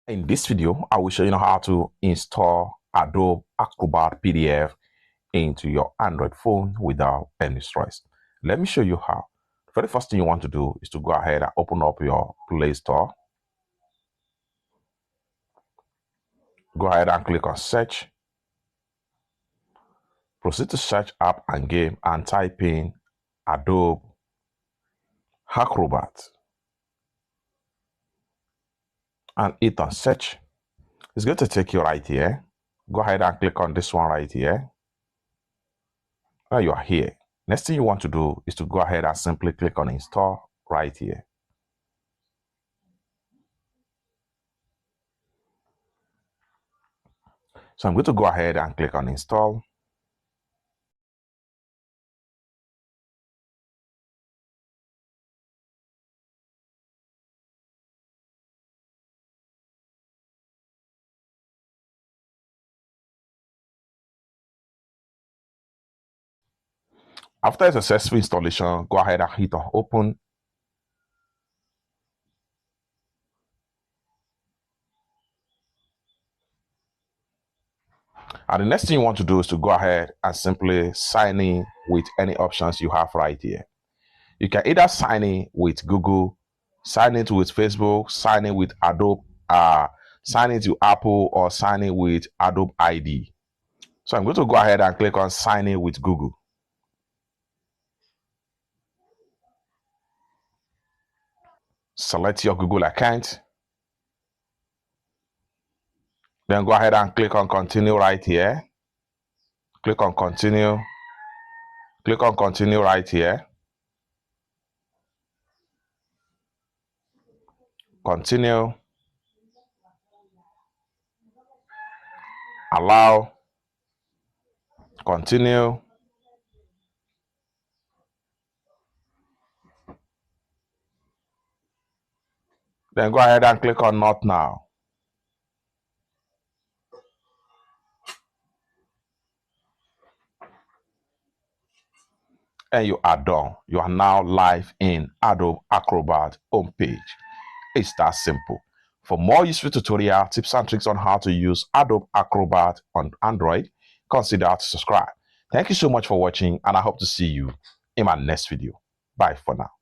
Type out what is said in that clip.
In this video, I will show you how to install Adobe Acrobat PDF into your Android phone without any stress. Let me show you how. The very first thing you want to do is to go ahead and open up your Play Store. Go ahead and click on Search. Proceed to Search App and Game and type in Adobe Acrobat and hit on Search. It's going to take you right here. Go ahead and click on this one right here. Now you are here. Next thing you want to do is to go ahead and simply click on Install right here. So I'm going to go ahead and click on Install. After a successful installation, go ahead and hit on Open. And the next thing you want to do is to go ahead and simply sign in with any options you have right here. You can either sign in with Google, sign in with Facebook, sign in with Adobe, sign in to Apple, or sign in with Adobe ID. So I'm going to go ahead and click on Sign in with Google. Select your Google account. Then go ahead and click on Continue right here. Click on Continue. Click on Continue right here. Continue. Allow. Continue. Then go ahead and click on Not Now. And you are done. You are now live in Adobe Acrobat homepage. It's that simple. For more useful tutorial tips and tricks on how to use Adobe Acrobat on Android, consider to subscribe. Thank you so much for watching, and I hope to see you in my next video. Bye for now.